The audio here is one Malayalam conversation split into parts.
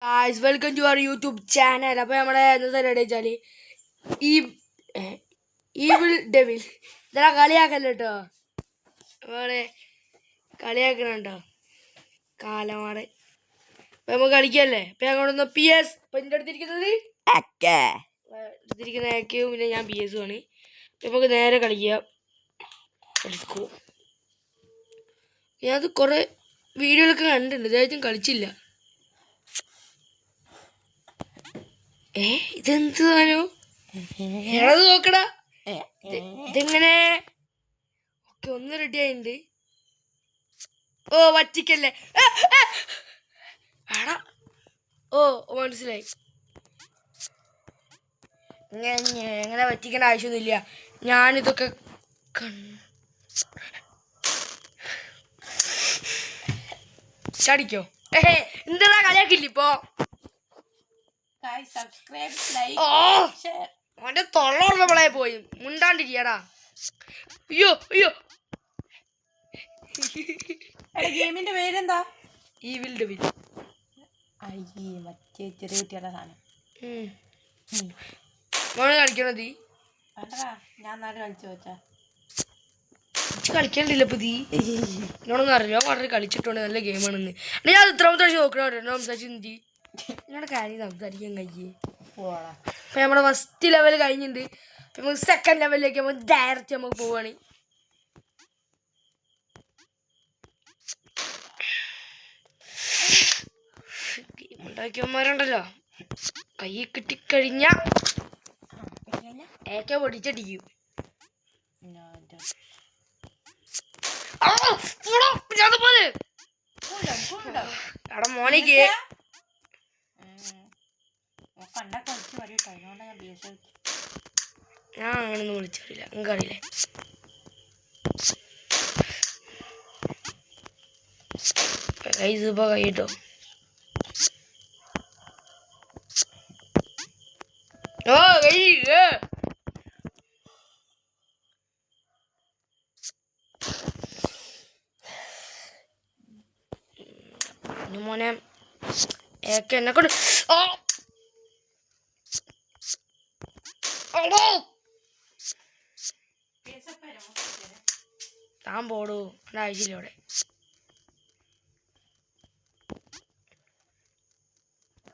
Guys, welcome to our YouTube channel. അപ്പോൾ നമ്മുടെ എന്താ റെഡി വെച്ചാൽ ഈവിൾ ഡെവിൽ ഇതാ കളിയാക്കല്ലോ കേട്ടോ. നമ്മളെ കളിയാക്കണുണ്ടോ കാലമാട്. അപ്പം നമുക്ക് കളിക്കല്ലേ. അപ്പം ഞങ്ങളൊന്ന് PS ഇപ്പം എൻ്റെ അടുത്തിരിക്കുന്നത് എടുത്തിരിക്കുന്ന ആക്കയും പിന്നെ ഞാൻ PS ആണ്. അപ്പം നമുക്ക് നേരെ കളിക്കാം. ഞാനത് കുറേ വീഡിയോയിലൊക്കെ കണ്ടിട്ടുണ്ട്, ഇതായിട്ടും കളിച്ചില്ല. ഇതെന്ത് സാധനോ ഏത് നോക്കടാ, ഇതെങ്ങനെ ഓക്കെ ഒന്ന് റെഡി ആയിട്ടുണ്ട്. ഓ വറ്റിക്കല്ലേ, ആടാ ഓ മനസ്സിലായി. ഇങ്ങനെ വറ്റിക്കേണ്ട ആവശ്യമൊന്നുമില്ല. ഞാനിതൊക്കെ ചടിക്കോ എന്താ കളിയാക്കില്ല ഇപ്പോ. അവന്റെ തൊള്ള പോയി മുണ്ടാണ്ടിരിക്കടാ. അയ്യോ അയ്യോ, ഗെയിമിന്റെ പേരെന്താ? Evil devil. മറ്റേ ചെറിയ കുട്ടിയുടെ സാധനം കളിക്കണത്. ഞാൻ നാട് കളിച്ചു വെച്ചാ കളിക്കണ്ടില്ല ഇപ്പൊ തീ എന്നോടൊന്നും അറിയില്ല. വളരെ കളിച്ചിട്ടുണ്ട്, നല്ല ഗെയിമാണെന്ന്. ഞാൻ ഇത്രാമത്തെ പ്രാവശ്യം നോക്കണോ സംസാരിച്ചു നിങ്ങളുടെ കാര്യം സംസാരിക്കാൻ കഴിയേ. അപ്പം നമ്മുടെ ഫസ്റ്റ് ലെവൽ കഴിഞ്ഞിട്ടുണ്ട്. നമുക്ക് സെക്കൻഡ് ലെവലിലേക്ക് നമുക്ക് ഡയറക്റ്റ് നമുക്ക് പോവുകയാണ്. ഗെയിം ഉണ്ടാക്കിയവന്മാരുണ്ടല്ലോ, കൈ കിട്ടിക്കഴിഞ്ഞ ഏക്ക പൊടിച്ചടിക്കും. എടാ മോനിക്ക് ഞാൻ അങ്ങനൊന്നും വിളിച്ചറിയില്ല, നിങ്ങൾക്ക് അറിയില്ലേ. ഇപ്പൊ കൈ കിട്ടോ. ഓ കൈ മോനെ ഏക്ക എന്നെ കൊണ്ട് താൻ പോടൂ, എൻ്റെ ആവശ്യമില്ല ഇവിടെ.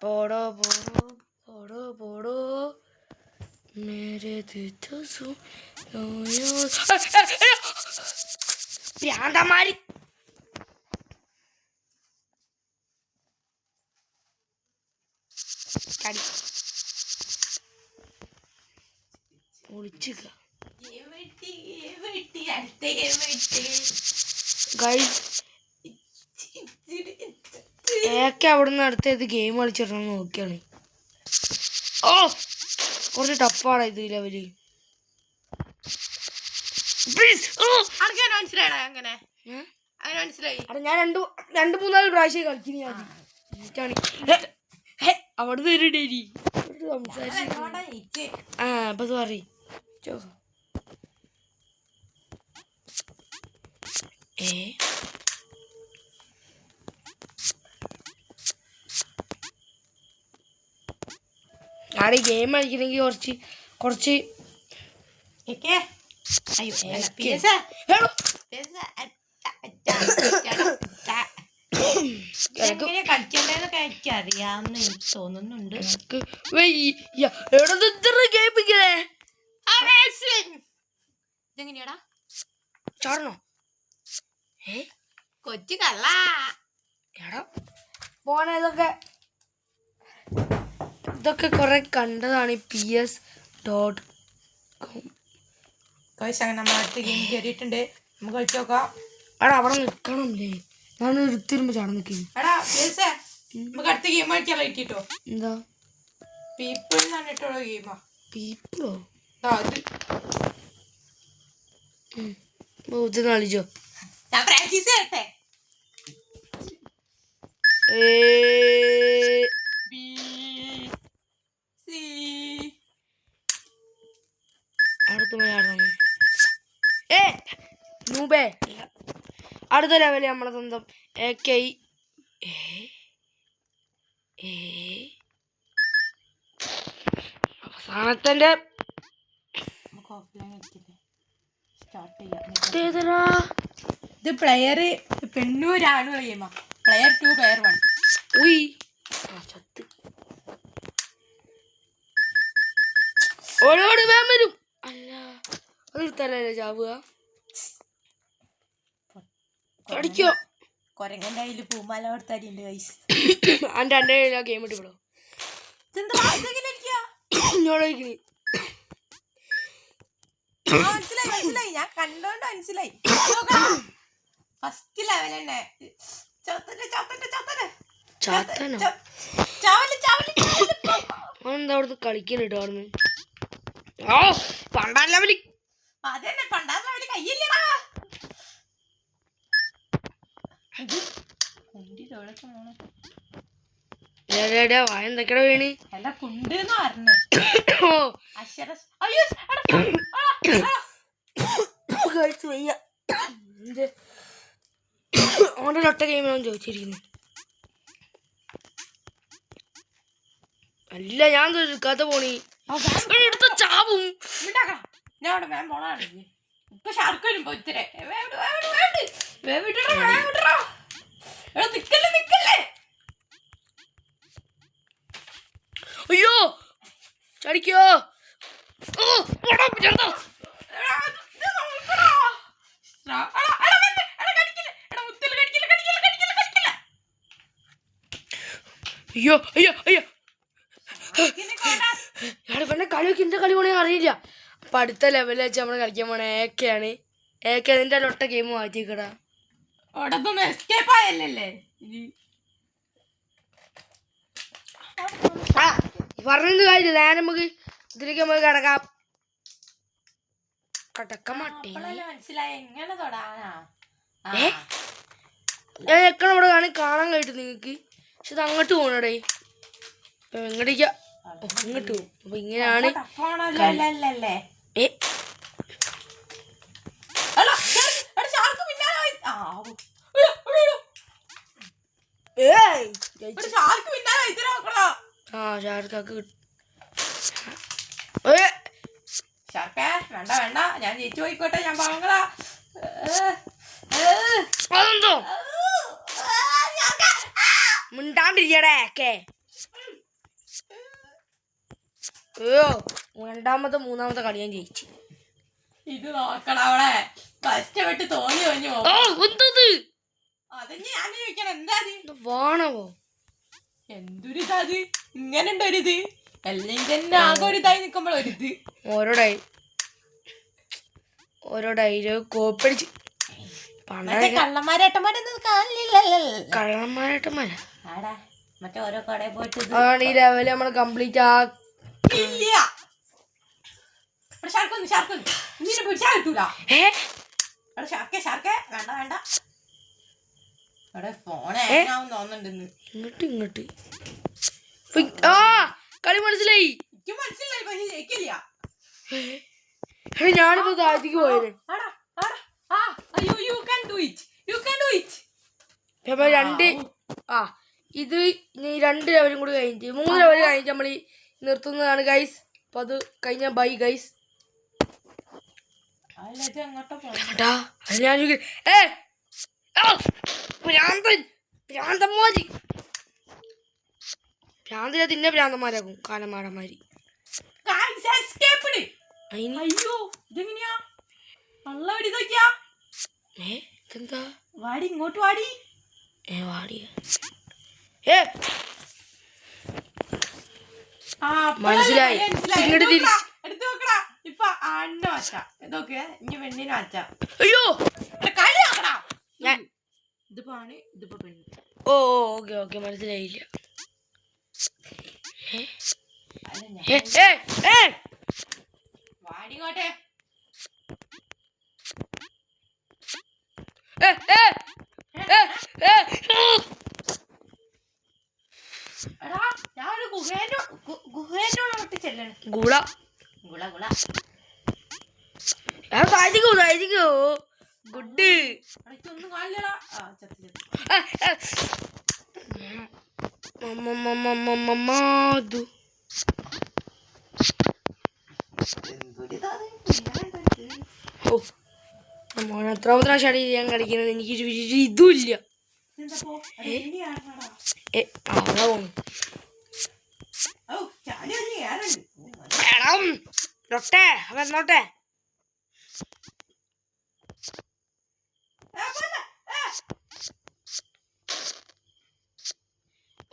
പോടോ പോടോ പോടോ പോടോ മേരെ ഭ്രാന്തന്മാര്. ഏക്കെ അവിടുന്ന് അടുത്തത് ഗെയിം കളിച്ചിടണം നോക്കിയാണ്. ഓ കുറച്ച് ടഫാണ് ഇത് ലെവല്. ഞാൻ രണ്ട് മൂന്നാല് പ്രാവശ്യം കളിക്കുന്നു. അവിടുന്ന് ഒരു ഡേരി സംസാരിച്ചു. അപ്പൊ സോറി. ആടെ ഗെയിം കളിക്കണമെങ്കിൽ കുറച്ച് അറിയാമെന്ന് എനിക്ക് തോന്നുന്നുണ്ട്. ഇതെങ്ങനെയാടാ ചാടണോ? കൊച്ചു കള്ള എടാ മോനെ, ഇതൊക്കെ കുറെ കണ്ടതാണ്. PS.com. നമ്മൾ അടുത്ത ഗെയിം കയറിയിട്ടുണ്ട്, നമുക്ക് കളിച്ചു നോക്കാം. എടാ അവിടെ നിൽക്കണമല്ലേ, ഞാൻ എടുത്തിരുമ്പോ ചാടം നിൽക്കുന്നു. നമുക്ക് അടുത്ത ഗെയിം കളിക്കാൻ കിട്ടിട്ടോ. എന്താ പീപ്പിൾ എന്നിട്ടുള്ള ഗെയിമാ. പീപ്പിളോ? ഇത് കളിച്ചോ. ഞാൻ പ്രാക്ടീസ് ചെയ്യട്ടെ. അടുത്ത ലെവല് നമ്മളെ സ്വന്തം AK. ആണത്തന്റെ നമുക്ക് ഓഫ്ലൈൻ കളിക്കില്ലേ സ്റ്റാർട്ട് ചെയ്യാം ഏതടാ ഇത് പ്ലെയർ പെണ്ണൂരാണുള്ള ഗെയിമാ പ്ലെയർ 2 പ്ലെയർ 1 ഉയ് ചത്ത് ഓരോട് വേം വരും അല്ല അത് എടുത്താലല്ലേ ചാവുക അടിക്കോ കൊരങ്ങന്റെ കയ്യിൽ പൂമാല കൊടുത്തടിയുണ്ട് ഗൈസ് എൻ്റെ കയ്യിലാ ഗെയിം ഇട്ട് വിടോ ഇങ്ങോട്ടേക്ക് മനസ്സിലായി മനസ്സിലായി ഞാൻ കണ്ടോണ്ട് മനസ്സിലായി ഫസ്റ്റ് ലെവൽ തന്നെ ചാത്തനോ അവനെന്താ അവിടുന്ന് കളിക്കുന്നുട്ടോ അവിടുന്ന് ഓ പണ്ടാം ലെവലി അതന്നെ പണ്ടാത്ത ലെവല് കയ്യില്ലടാ വായ എന്തൊക്കെയാ വീണ് അല്ല കുണ്ടെന്ന് പറഞ്ഞു ഓ അക്ഷര കഴിച്ചു വയ്യ ഓൻ്റെ ഒറ്റ ഗെയിമിനാണ് ചോദിച്ചിരിക്കുന്നു അല്ല ഞാൻ എടുക്കാത്ത പോണി എടുത്ത ചാവും ഞാൻ അവിടെ വേം പോണാണ് ഇപ്പൊ ഷാർക്ക് വരുമ്പോ ഇത്തിരി നിക്കല്ലേ അയ്യോ ചടിക്കോ അയ്യോ അയ്യോ അയ്യോ പിന്നെ കളിയൊക്കെ എൻ്റെ കളി പോണേ അറിയില്ല അപ്പൊ അടുത്ത ലെവലിൽ വെച്ച് നമ്മൾ കളിക്കാൻ പോണേ ഏക്കയാണ് ഏക്ക അതിൻ്റെ ഒറ്റ ഗെയിം മാറ്റിക്കടാ പറഞ്ഞത് കാര്യമില്ല ഞാൻ നമുക്ക് ഇതിലേക്ക് നമുക്ക് കിടക്കാം കടക്കാൻ മാട്ടേ ഞാൻ എക്കണം ഇവിടെ കാണാൻ കഴിയിട്ടു നിങ്ങക്ക് പക്ഷെ ഇത് അങ്ങോട്ട് പോണടേ എങ്ങടേക്കാ ഇങ്ങോട്ട് പോകും അപ്പൊ ഇങ്ങനെയാണ് വേണ്ട ഞാൻ ജയിച്ചു പോയിക്കോട്ടെ ഞാൻ പാവങ്ങളാ അതെന്തോ മിണ്ടാണ്ടിരിക്കടേ അയ്യോ രണ്ടാമത്തെ മൂന്നാമത്തെ കളി ഞാൻ ജയിച്ചു ഇത് നോക്കണം അവളെ കഷ്ടപ്പെട്ട് തോന്നി എന്തത് അത് ഞാൻ ചോദിക്കണം എന്താ വാണവോ എന്തൊരിതാത് ഇങ്ങനെ ഉണ്ടൊരിത് അല്ലെങ്കിൽ തന്നെ ആകെ ഒരു ഇതായി നിക്കുമ്പോൾ ഒരിത് ഓരോ ഡൈലോ കോപ്പടിച്ച് കള്ളന്മാരേട്ടന്മാരൊന്നും കാണില്ലല്ലോ കള്ളന്മാരേട്ടന്മാരാ മറ്റേ ഓരോ കടയിൽ പോയിട്ട് അതാണ് ഈ ലെവല് നമ്മൾ കംപ്ലീറ്റ് ഇല്ല പിടിച്ചാ കിട്ടൂല വേണ്ട അവിടെ ഫോൺ തോന്നുന്നുണ്ടെന്ന് ഇങ്ങോട്ട് ആ കളി മനസ്സിലായി മനസ്സിലായി പക്ഷെ ജയിക്കില്ല ഞാനിപ്പോ താഴത്തേക്ക് പോയത് രണ്ട് ഇത് രണ്ട് ലെവലും കൂടി കഴിഞ്ഞിട്ട് 3 ലെവൽ കഴിഞ്ഞിട്ട് നമ്മൾ നിർത്തുന്നതാണ് ഗൈസ് അപ്പൊ അത് കഴിഞ്ഞ ബൈ ഗൈസ് ഭ്രാന്തിനെ തിന്നെ ഭ്രാന്തന്മാരാകും കാലന്മാരന്മാര് ഇതെന്താ വാടി ഇങ്ങോട്ട് വാടി വാടിയ മനസ്സിലായി ഇങ്ങോട്ട് എടുത്തു നോക്കടാ ഇപ്പൊ ആണിനെ വച്ച ഇതൊക്കെ ഇനി പെണ്ണിനെ വച്ച അയ്യോ കളി നോക്കടാ ഇതിപ്പോ ആണ് ഇതിപ്പോ പെണ്ണ് ഓ ഓക്കെ ഓക്കെ മനസ്സിലായില്ല വാടിങ്ങോട്ടെ എടാ ഞാൻ ഒരു ഗുഹേനോട് ചെല്ലണം ഗുള ഗുള ഗുള താഴ്ത്തിക്കോ ഗുഡ് ഒന്നും കാണില്ലടാ ഓ മോനെ എത്രാമത്തെ പ്രാവശ്യമാണ് ഞാൻ കളിക്കുന്നത്, എനിക്ക് ഇതും ഇല്ല. അവിടെ പോണു എടാ ലൊട്ടെ അവ എന്നോട്ടെ.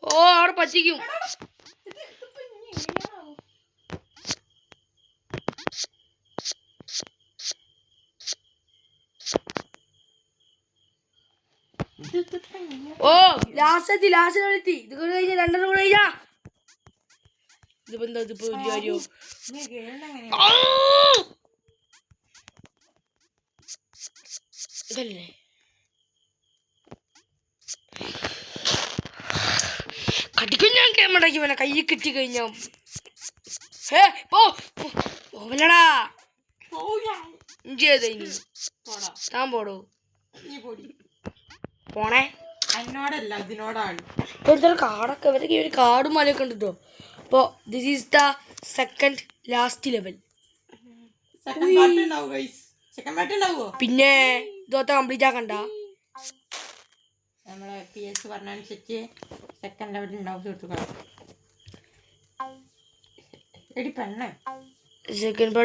ഓ അവിടെ പറ്റിക്കും. ഓ ലാസ്റ്റ് എത്തി. ഇത് കഴിഞ്ഞ രണ്ടെണ്ണം കൂടെ കഴിഞ്ഞാ ഇതിപ്പോ എന്താ ഇതിപ്പോ വലിയ കാര്യോ. ഇതല്ലേ കടിക്കും ഞാൻ കേമണ്ടാക്കി വേണ കൈ കിട്ടി കഴിഞ്ഞാ. പോവല്ലടാ ഇഞ്ചി താൻ പോടോ പോണേ. എന്നോടല്ല അതിനോടാണ്. ഇപ്പൊ കാടൊക്കെ ഇവരൊക്കെ ഒരു കാടും മലയൊക്കെ ഉണ്ട് കേട്ടോ. അപ്പൊ this is the second last level. പിന്നെ ഇതൊക്കെ കംപ്ലീറ്റ് ആക്കണ്ട. നമ്മളെ PS പറഞ്ഞനുസരിച്ച് സെക്കൻഡ് ലെവൽ ഉണ്ടാവും സുഹൃത്തുക്കളെ. എടി പെണ്ണേ സെക്കൻഡ്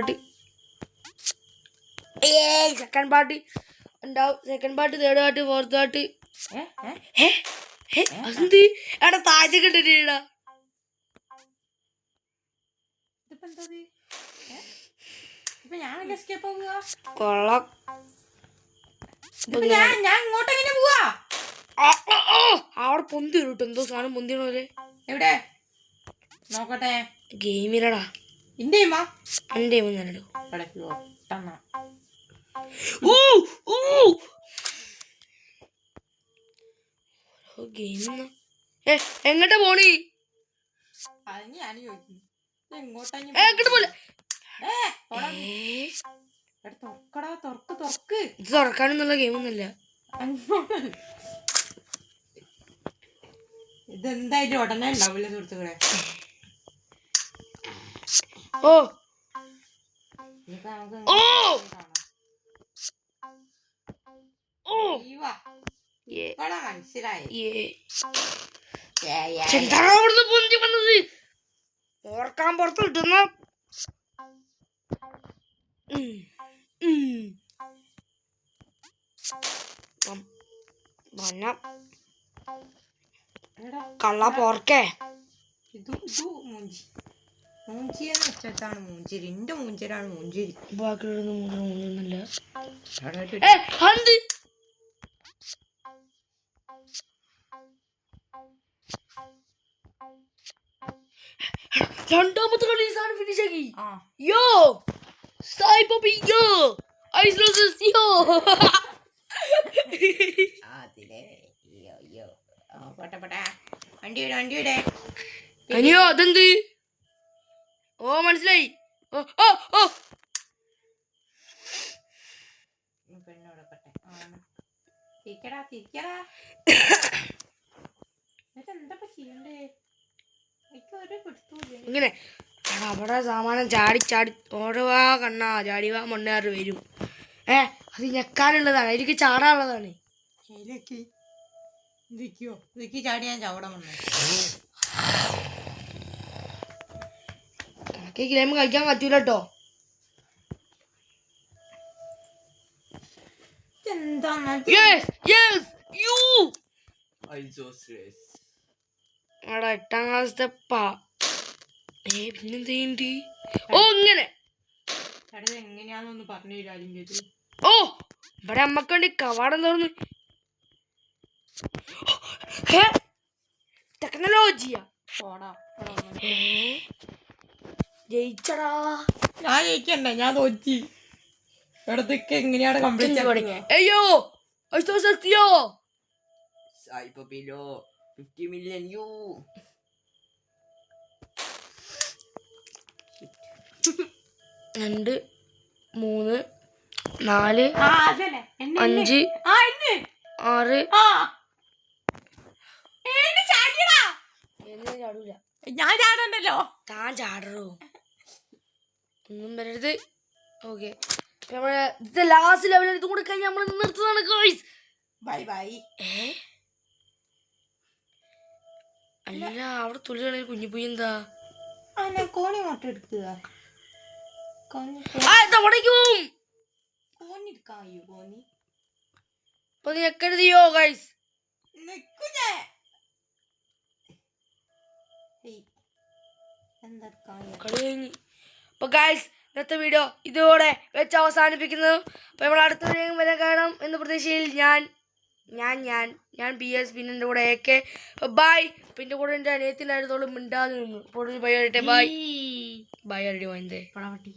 പാർട്ട് ഉണ്ടാവും. Second part, third part, fourth part. അതെന്ത് എടാ താഴെ കണ്ടിട്ടാ കൊള്ളാം. അവിടെ പൊന്തി വരും കേട്ടോ. എന്തോ സാധനം പൊന്തിയണോരെ. എവിടെ നോക്കട്ടെ. ഗെയിമിലടാ എന്റെ ഞാനിടൂ. ഗെയിം എങ്ങോട്ടാ പോണി? എങ്ങോട്ട് പോലെ ഇത് തുറക്കാനൊന്നുള്ള ഗെയിമൊന്നുമല്ല. ഇതെന്തായാലും ഉടനെ ഉണ്ടാവില്ല സുഹൃത്തുക്കളെ. ഓ മനസ്സിലായി പൊന്തി വന്നത്. ഓർക്കാൻ പുറത്ത് കിട്ടുന്ന കള്ള പോർക്കേ. മൂഞ്ചിയെന്ന് വെച്ചാണ് മൂഞ്ചേരി. എന്റെ മൂഞ്ചേരാണ് മൂഞ്ചേരി. ബാക്കിയുള്ള മൂന്നൊന്നുമില്ല. രണ്ടാമത്തെ കളി സാധനം ഫിനിഷ് ആക്കി. യോ സായി പപ്പി യോ ഐസ് ലോസസ് യോ. അനിയോ അതെന്ത്? ഓ മനസ്സിലായി. ഓ ഓ ഓ ഇങ്ങനെ അവിടെ സാമാനം ചാടി ചാടി ഓടുവാ കണ്ണാ ചാടിവാ മണ്ണാറ് വരും. അത് ഞെക്കാനുള്ളതാണ്, എനിക്ക് ചാടാനുള്ളതാണ്. ഗെയിം കളിക്കാൻ പറ്റൂല കേട്ടോ. അവിടെ 8ാം ക്ലാസ്സിലെ പിന്നെന്ത്? ഓ ഇങ്ങനെ എങ്ങനെയാന്നൊന്ന് പറഞ്ഞു തരാം. ഓ ഇവിടെ അമ്മക്ക് വേണ്ടി കവാടം തോന്നുന്നു. ടെക്നോളജിയാ ജയിച്ചടാ. ഞാൻ ജയിക്കണ്ട, ഞാൻ തോറ്റി. ഇടത്തൊക്കെ എങ്ങനെയാണ് കംപ്ലീറ്റ്? അയ്യോ സത്യോ 50 million you. 2 3 4 5 6 ഞാൻ ചാടണ്ടല്ലോ. താൻ ചാടറോ. ഒന്നും വരരുത്. ഓക്കെ, നമ്മളെ ഇത് ലാസ്റ്റ് ലെവലിൽ ഇത് കൂടെ കഴിഞ്ഞാൽ നമ്മൾ നിർത്തുന്നതാണ് ഗൈസ്. Bye bye. അല്ല അവിടെ തുള്ളികളെ കുഞ്ഞു പോയി എന്താ കോണി മുട്ട എടുക്കുക. കോണി എടുക്കാൻ കഴിയോ? കോണി അപ്പൊ നീ എക്കരുതിയോ ഗൈസ്. കളി കഴിഞ്ഞ്. അപ്പൊ ഗൈസ് ഇന്നത്തെ വീഡിയോ ഇതോടെ വെച്ച് അവസാനിപ്പിക്കുന്നു. അപ്പൊ നമ്മൾ അടുത്ത വീഡിയോ വരെ കാണാം എന്ന പ്രതീക്ഷയിൽ ഞാൻ PS, പിന്നെ എൻ്റെ കൂടെ AK. ബൈ. പിന്നെ കൂടെ എൻ്റെ അനിയത്തിൻ്റെ അടുത്തോളം മിണ്ടാതെ നിന്നു. Bye bye. ബൈ അടി വാങ്ങി.